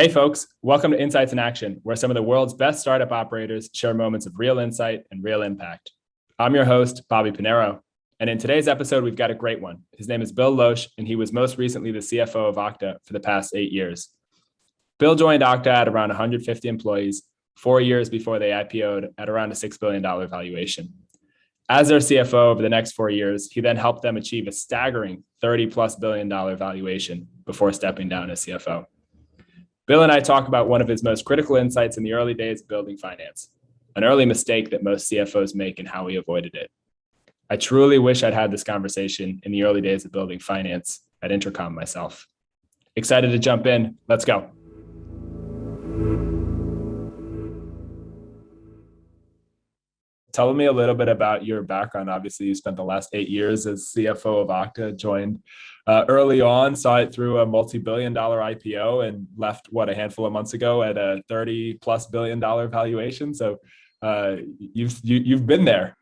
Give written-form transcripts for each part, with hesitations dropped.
Hey folks, welcome to Insights in Action, where some of the world's best startup operators share moments of real insight and real impact. I'm your host, Bobby Pinero, and in today's episode, we've got a great one. His name is Bill Losch, and he was most recently the CFO of Okta for the past 8 years. Bill joined Okta at around 150 employees, 4 years before they IPO'd at around a $6 billion valuation. As their CFO over the next 4 years, he then helped them achieve a staggering $30+ billion valuation before stepping down as CFO. Bill and I talk about one of his most critical insights in the early days of building finance, an early mistake that most CFOs make and how he avoided it. I truly wish I'd had this conversation in the early days of building finance at Intercom myself. Excited to jump in. Let's go. Tell me a little bit about your background. Obviously, you spent the last 8 years as CFO of Okta, joined early on, saw it through a multi-billion-dollar IPO and left, a handful of months ago at a $30+ billion valuation. So you've been there.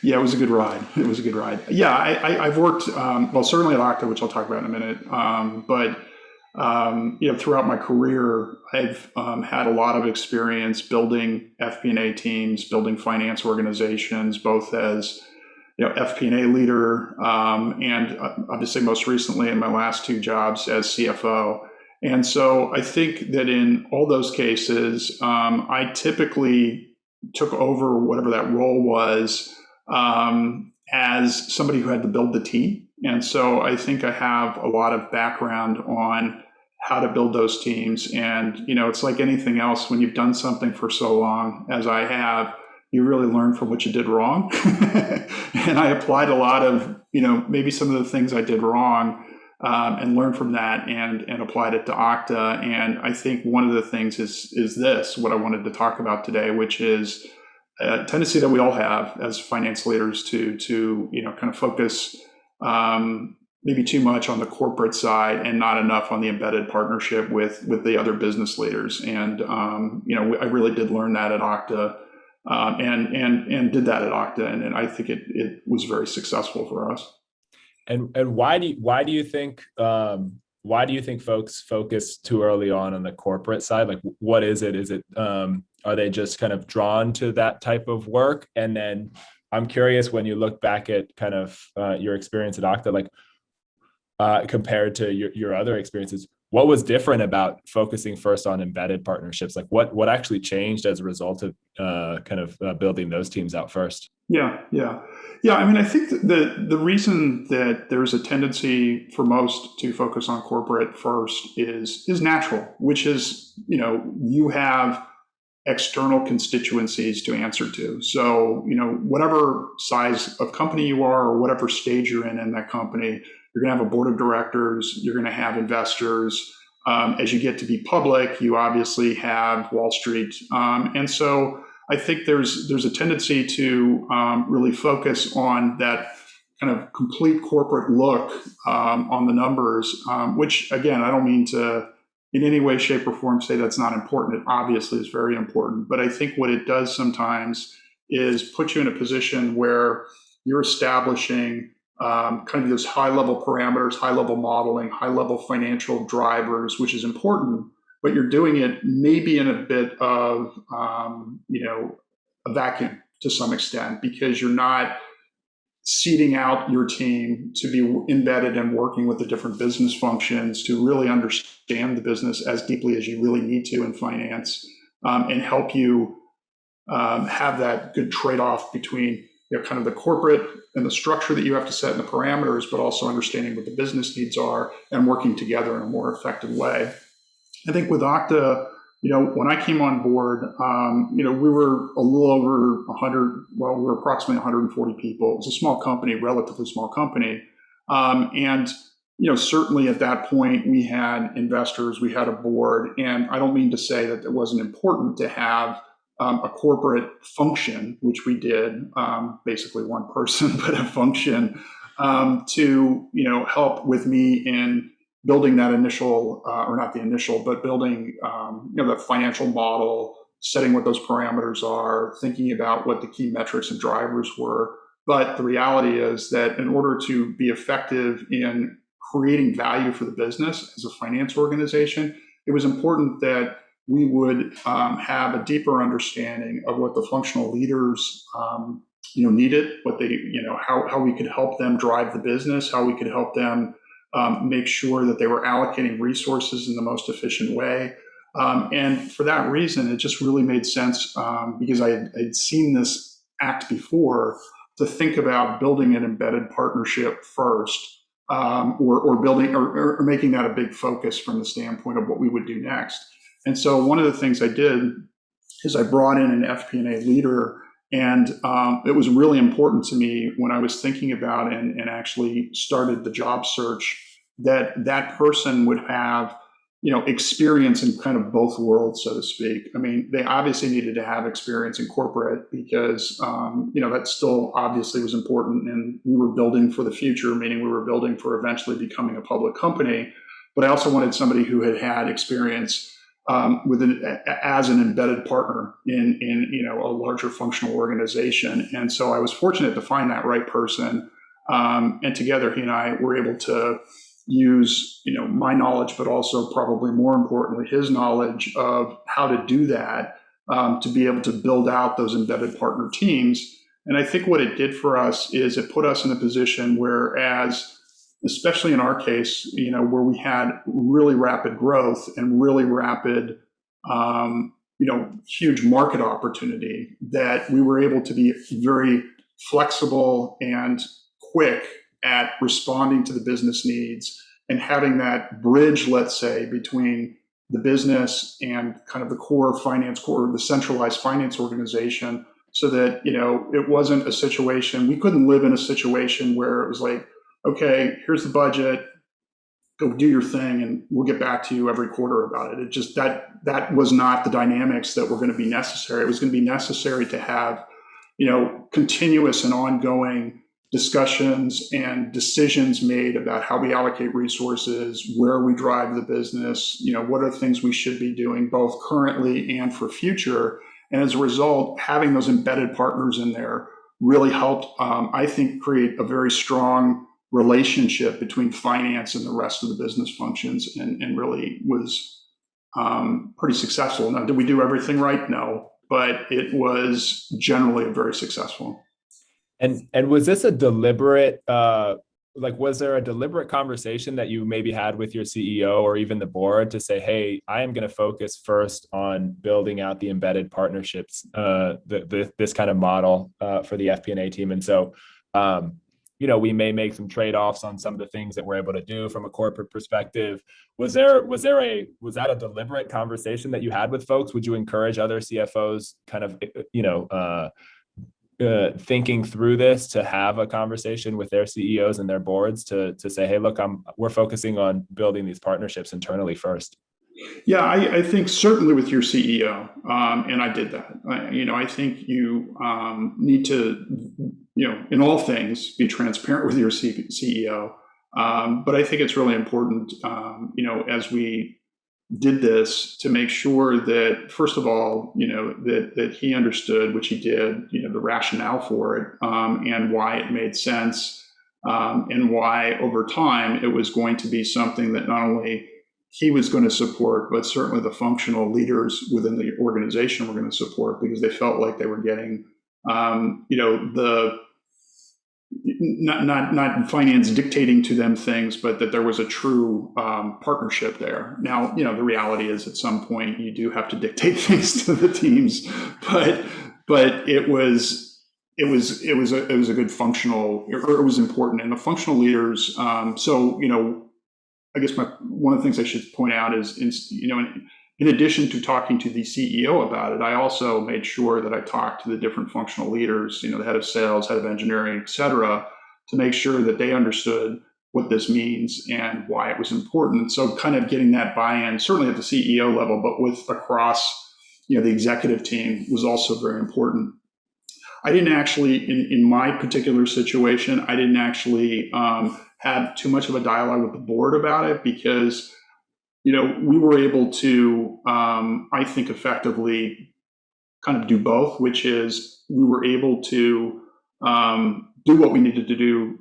Yeah, it was a good ride. Yeah, I've worked, certainly at Okta, which I'll talk about in a minute. But throughout my career, I've had a lot of experience building FP&A teams, building finance organizations, both as FP&A leader, and obviously most recently in my last 2 jobs as CFO. And so I think that in all those cases, I typically took over whatever that role was as somebody who had to build the team. And so I think I have a lot of background on how to build those teams. And, it's like anything else, when you've done something for so long as I have, you really learn from what you did wrong. And I applied a lot of, maybe some of the things I did wrong and learned from that and applied it to Okta. And I think one of the things is this, what I wanted to talk about today, which is a tendency that we all have as finance leaders to kind of focus maybe too much on the corporate side and not enough on the embedded partnership with the other business leaders. And I really did learn that at Okta. And did that at Okta, and I think it was very successful for us. And why do you think folks focus too early on the corporate side? Like, what is it? Is it are they just kind of drawn to that type of work? And then I'm curious, when you look back at kind of your experience at Okta, like compared to your other experiences, what was different about focusing first on embedded partnerships? Like what actually changed as a result of building those teams out first? Yeah. I mean, I think the reason that there's a tendency for most to focus on corporate first is natural, which is, you have external constituencies to answer to. So, whatever size of company you are or whatever stage you're in that company, you're going to have a board of directors, you're going to have investors. As you get to be public, you obviously have Wall Street. And so I think there's a tendency to really focus on that kind of complete corporate look on the numbers, which, again, I don't mean to in any way, shape, or form say that's not important. It obviously is very important. But I think what it does sometimes is put you in a position where you're establishing kind of those high-level parameters, high-level modeling, high-level financial drivers, which is important, but you're doing it maybe in a bit of, a vacuum to some extent, because you're not seeding out your team to be embedded and working with the different business functions to really understand the business as deeply as you really need to in finance, and help you have that good trade-off between kind of the corporate and the structure that you have to set in the parameters, but also understanding what the business needs are and working together in a more effective way. I think with Okta, when I came on board, we were a little over 100, we were approximately 140 people. It was a small company, relatively small company. And certainly at that point, we had investors, we had a board, and I don't mean to say that it wasn't important to have a corporate function, which we did, basically one person, but a function to help with me in building that initial, or not the initial, but building the financial model, setting what those parameters are, thinking about what the key metrics and drivers were. But the reality is that in order to be effective in creating value for the business as a finance organization, it was important that we would have a deeper understanding of what the functional leaders needed, what they, how we could help them drive the business, how we could help them make sure that they were allocating resources in the most efficient way. And for that reason, it just really made sense because I'd seen this act before to think about building an embedded partnership first, or building or making that a big focus from the standpoint of what we would do next. And so one of the things I did is I brought in an FP&A leader, and it was really important to me when I was thinking about and actually started the job search that that person would have experience in kind of both worlds, so to speak. I mean, they obviously needed to have experience in corporate because, that still obviously was important. And we were building for the future, meaning we were building for eventually becoming a public company. But I also wanted somebody who had had experience as an embedded partner in a larger functional organization. And so I was fortunate to find that right person. And together, he and I were able to use my knowledge, but also probably more importantly his knowledge of how to do that, to be able to build out those embedded partner teams. And I think what it did for us is it put us in a position where, especially in our case, where we had really rapid growth and really rapid huge market opportunity, that we were able to be very flexible and quick at responding to the business needs and having that bridge, let's say, between the business and kind of the core, the centralized finance organization, so that, it wasn't a situation, we couldn't live in a situation where it was like, okay, here's the budget, go do your thing, and we'll get back to you every quarter about it. It just, that was not the dynamics that were going to be necessary. It was going to be necessary to have, continuous and ongoing discussions and decisions made about how we allocate resources, where we drive the business, what are things we should be doing both currently and for future. And as a result, having those embedded partners in there really helped, I think, create a very strong relationship between finance and the rest of the business functions, and really was pretty successful. Now, did we do everything right? No, but it was generally very successful. And was this a deliberate, was there a deliberate conversation that you maybe had with your CEO or even the board to say, hey, I am going to focus first on building out the embedded partnerships, this kind of model for the FP&A team? And so, we may make some trade-offs on some of the things that we're able to do from a corporate perspective. Was that a deliberate conversation that you had with folks? Would you encourage other CFOs kind of, thinking through this, to have a conversation with their CEOs and their boards to say, hey, look, we're focusing on building these partnerships internally first? Yeah, I think certainly with your CEO, and I did that. I think you need to, in all things, be transparent with your CEO. But I think it's really important, as we did this, to make sure that, first of all, that he understood, which he did, the rationale for it, and why it made sense, and why over time it was going to be something that not only he was going to support, but certainly the functional leaders within the organization were going to support, because they felt like they were getting, not finance dictating to them things, but that there was a true partnership there. Now, the reality is at some point you do have to dictate things to the teams, but it was a good functional, or it was important, and the functional leaders. I guess one of the things I should point out is, in addition to talking to the CEO about it, I also made sure that I talked to the different functional leaders, the head of sales, head of engineering, et cetera, to make sure that they understood what this means and why it was important. So kind of getting that buy-in, certainly at the CEO level, but across, the executive team, was also very important. I didn't actually, in my particular situation, I didn't actually have too much of a dialogue with the board about it, because we were able to, I think, effectively kind of do both, which is we were able to do what we needed to do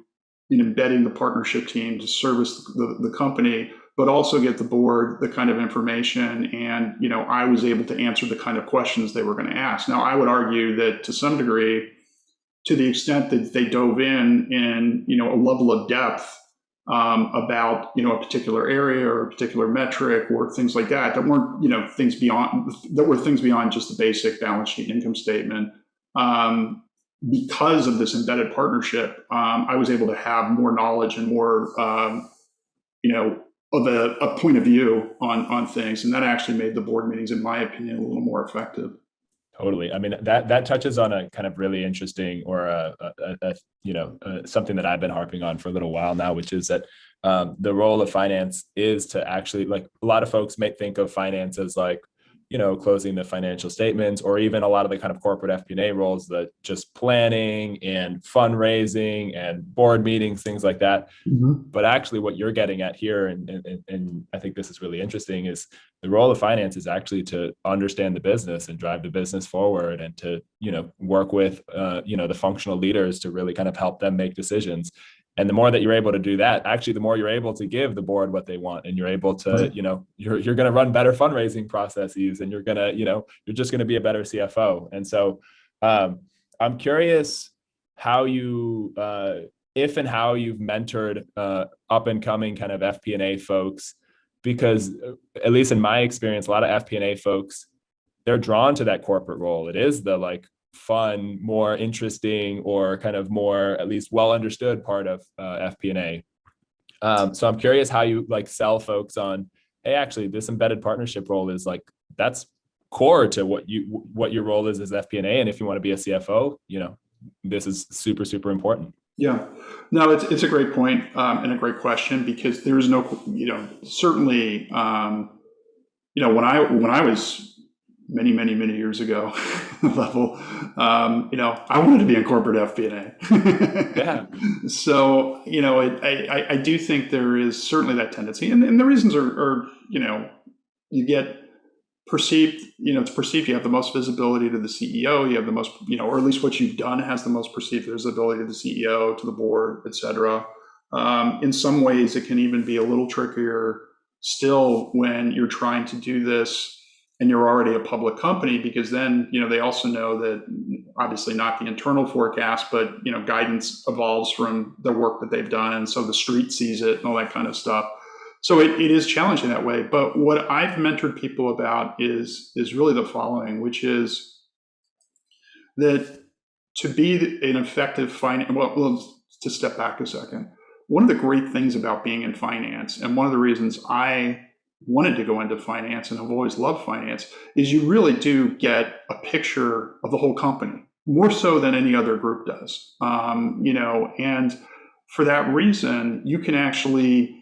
in embedding the partnership team to service the company, but also get the board the kind of information. And, I was able to answer the kind of questions they were going to ask. Now, I would argue that to some degree, to the extent that they dove in, a level of depth about, a particular area or a particular metric or things like that, that weren't, things beyond just the basic balance sheet income statement. Because of this embedded partnership, I was able to have more knowledge and more, of a point of view on things. And that actually made the board meetings, in my opinion, a little more effective. Totally. I mean, that touches on a kind of really interesting or something that I've been harping on for a little while now, which is that the role of finance is to actually, like, a lot of folks may think of finance as like, closing the financial statements, or even a lot of the kind of corporate FP&A roles that just planning and fundraising and board meetings, things like that. Mm-hmm. But actually what you're getting at here, and I think this is really interesting, is the role of finance is actually to understand the business and drive the business forward, and to, work with, the functional leaders to really kind of help them make decisions. And the more that you're able to do that, actually, the more you're able to give the board what they want, and you're able to, Right. You're going to run better fundraising processes, and you're going to, you're just going to be a better CFO. And so I'm curious how you, if and how you've mentored up and coming kind of FP&A folks, because at least in my experience, a lot of FP&A folks, they're drawn to that corporate role. It is the like fun, more interesting, or kind of more at least well understood part of FP&A. So I'm curious how you like sell folks on, hey, actually this embedded partnership role is like, that's core to what your role is as FP&A. And if you want to be a CFO, this is super, super important. Yeah, no, it's a great point, and a great question, because there is no, certainly, when I was many years ago level, I wanted to be in corporate FP&A. Yeah. So, I do think there is certainly that tendency, and the reasons are, you get perceived, it's perceived you have the most visibility to the CEO, you have the most, or at least what you've done has the most perceived visibility to the CEO, to the board, et cetera. In some ways, it can even be a little trickier still when you're trying to do this and you're already a public company, because then, they also know that obviously not the internal forecast, but, guidance evolves from the work that they've done. And so the street sees it and all that kind of stuff. So it is challenging that way. But what I've mentored people about is really the following, which is that to be an effective finance, well, to step back a second, one of the great things about being in finance, and one of the reasons I wanted to go into finance and have always loved finance, is you really do get a picture of the whole company, more so than any other group does. And for that reason, you can actually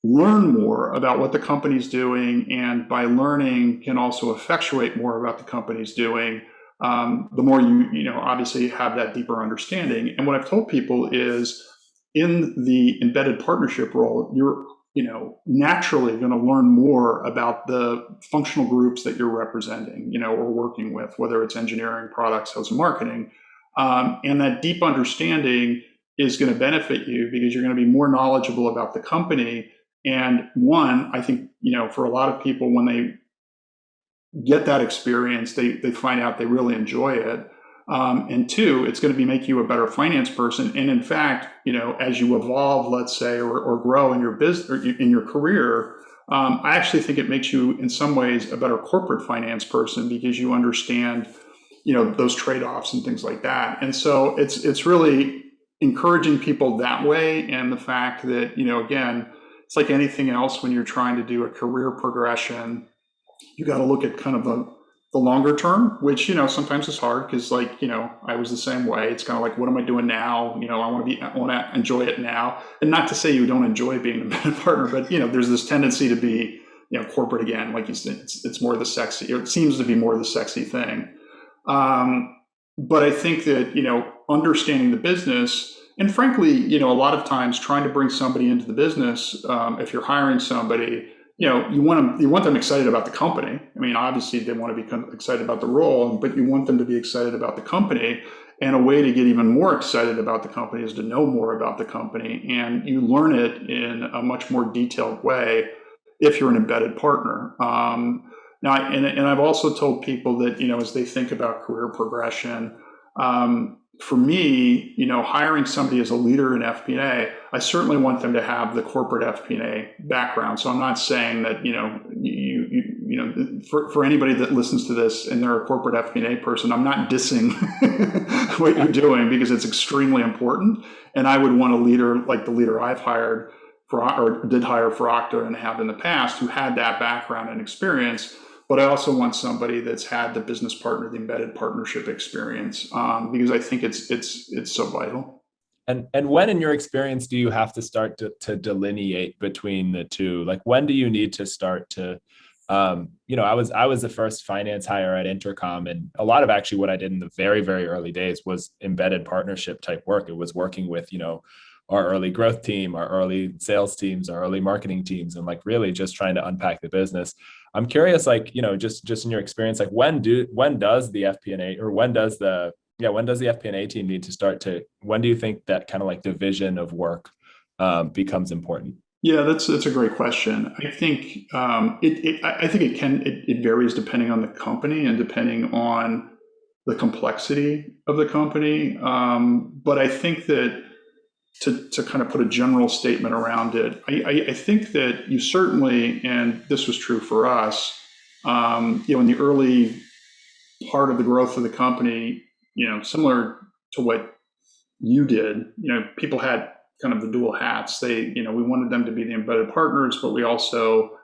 learn more about what the company's doing, and by learning can also effectuate more about the company's doing. The more you obviously have that deeper understanding. And what I've told people is, in the embedded partnership role, you're naturally going to learn more about the functional groups that you're representing, or working with, whether it's engineering, product, sales, and marketing. And that deep understanding is going to benefit you, because you're going to be more knowledgeable about the company. And one, I think, for a lot of people, when they get that experience, they find out they really enjoy it. And two, it's going to make you a better finance person. And in fact, as you evolve, let's say, or grow in your business or in your career, I actually think it makes you, in some ways, a better corporate finance person, because you understand, those trade-offs and things like that. And so it's really encouraging people that way. And the fact that, again, it's like anything else when you're trying to do a career progression, you got to look at kind of the longer term, which, sometimes is hard, because I was the same way. It's kind of like, what am I doing now? I want to enjoy it now. And not to say you don't enjoy being a business partner, but, there's this tendency to be, corporate again, like you said, it's more the sexy, or it seems to be more the sexy thing. But I think that, understanding the business, and frankly, a lot of times trying to bring somebody into the business, if you're hiring somebody, you want them excited about the company. I mean, obviously they want to become excited about the role, but you want them to be excited about the company. And a way to get even more excited about the company is to know more about the company. And you learn it in a much more detailed way if you're an embedded partner. And I've also told people that, as they think about career progression, for me, hiring somebody as a leader in FP&A, I certainly want them to have the corporate FP&A background. So I'm not saying that, for anybody that listens to this and they're a corporate FP&A person, I'm not dissing what you're doing, because it's extremely important. And I would want a leader like the leader I've hired or did hire for Okta and have in the past, who had that background and experience. But I also want somebody that's had the business partner, the embedded partnership experience, because I think it's so vital. And when in your experience do you have to start to delineate between the two? Like, when do you need to start to, I was the first finance hire at Intercom, and a lot of actually what I did in the very, very early days was embedded partnership type work. It was working with, our early growth team, our early sales teams, our early marketing teams, and like really just trying to unpack the business. I'm curious, like, just in your experience, like when does the FP&A or when does the FP&A team need to start to, when do you think that kind of like division of work becomes important? Yeah, that's a great question. I think it varies depending on the company and depending on the complexity of the company. But I think that to kind of put a general statement around it, I think that you certainly, and this was true for us, in the early part of the growth of the company, similar to what you did, people had kind of the dual hats. We wanted them to be the embedded partners, but we also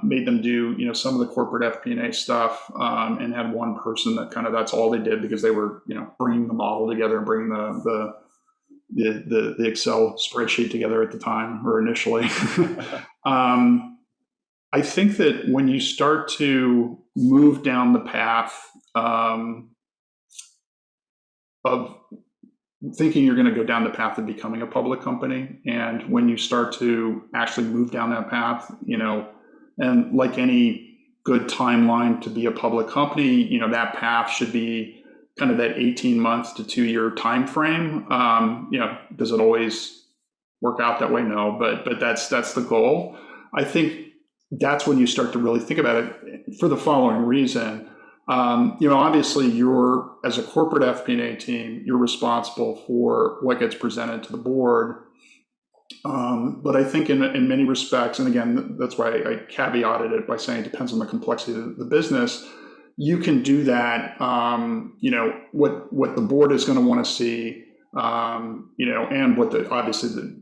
made them do, some of the corporate FP&A stuff, and had one person that that's all they did, because they were, bringing the model together and bringing the Excel spreadsheet together at the time, or initially. I think that when you start to move down the path of thinking you're going to go down the path of becoming a public company, and when you start to actually move down that path, and like any good timeline to be a public company, that path should be kind of that 18 months to 2 year time frame. Does it always work out that way? No, but that's the goal. I think that's when you start to really think about it, for the following reason. Obviously, as a corporate FP&A team, you're responsible for what gets presented to the board. But I think in many respects, and again, that's why I caveated it by saying it depends on the complexity of the business. You can do that. What the board is going to want to see, and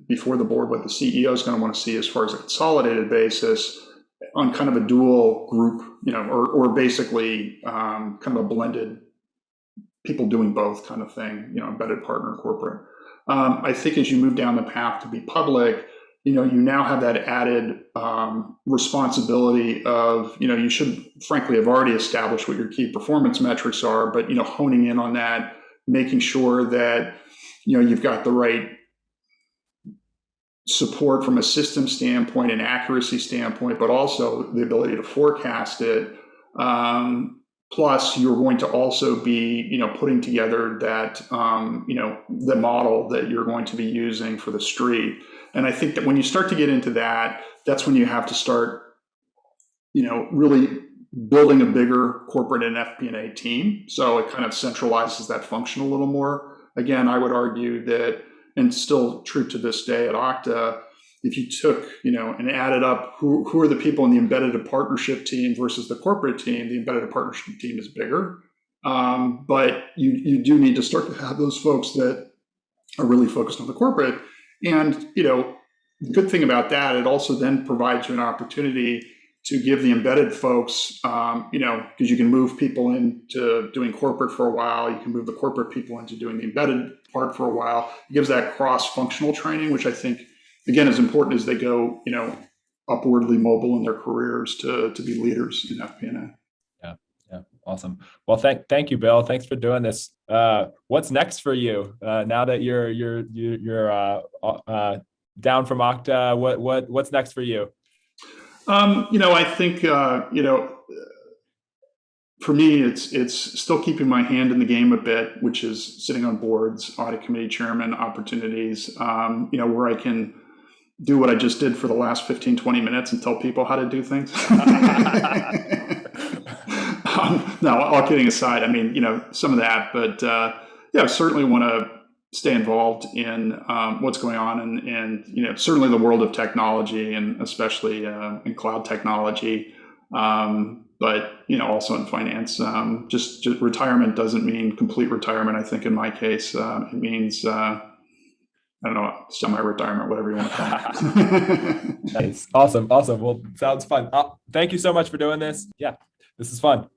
before the board, what the CEO is going to want to see as far as a consolidated basis, on kind of a dual group, or basically kind of a blended people doing both kind of thing, embedded partner, corporate. I think as you move down the path to be public, you now have that added responsibility of, you should frankly have already established what your key performance metrics are, but, honing in on that, making sure that, you've got the right support from a system standpoint and accuracy standpoint, but also the ability to forecast it. Plus, you're going to also be, putting together that, the model that you're going to be using for the street. And I think that when you start to get into that, that's when you have to start, really building a bigger corporate and FP&A team. So it kind of centralizes that function a little more. Again, I would argue that, and still true to this day at Okta, if you took, and added up who are the people in the embedded partnership team versus the corporate team, the embedded partnership team is bigger. But you do need to start to have those folks that are really focused on the corporate. And, the good thing about that, it also then provides you an opportunity to give the embedded folks, because you can move people into doing corporate for a while, you can move the corporate people into doing the embedded part for a while. It gives that cross-functional training, which I think, again, is important as they go, upwardly mobile in their careers to be leaders in FP&A. Yeah, awesome. Well, thank you, Bill. Thanks for doing this. What's next for you now that you're down from Okta? What's next for you? I think for me, it's still keeping my hand in the game a bit, which is sitting on boards, audit committee chairman opportunities, where I can do what I just did for the last 15, 20 minutes and tell people how to do things. No, all kidding aside, I mean, some of that, but I certainly want to stay involved in what's going on, and certainly the world of technology, and especially in cloud technology. But also in finance. Just retirement doesn't mean complete retirement. I think in my case, it means I don't know, semi-retirement, whatever you want to call it. Nice, awesome. Well, sounds fun. Thank you so much for doing this. Yeah, this is fun.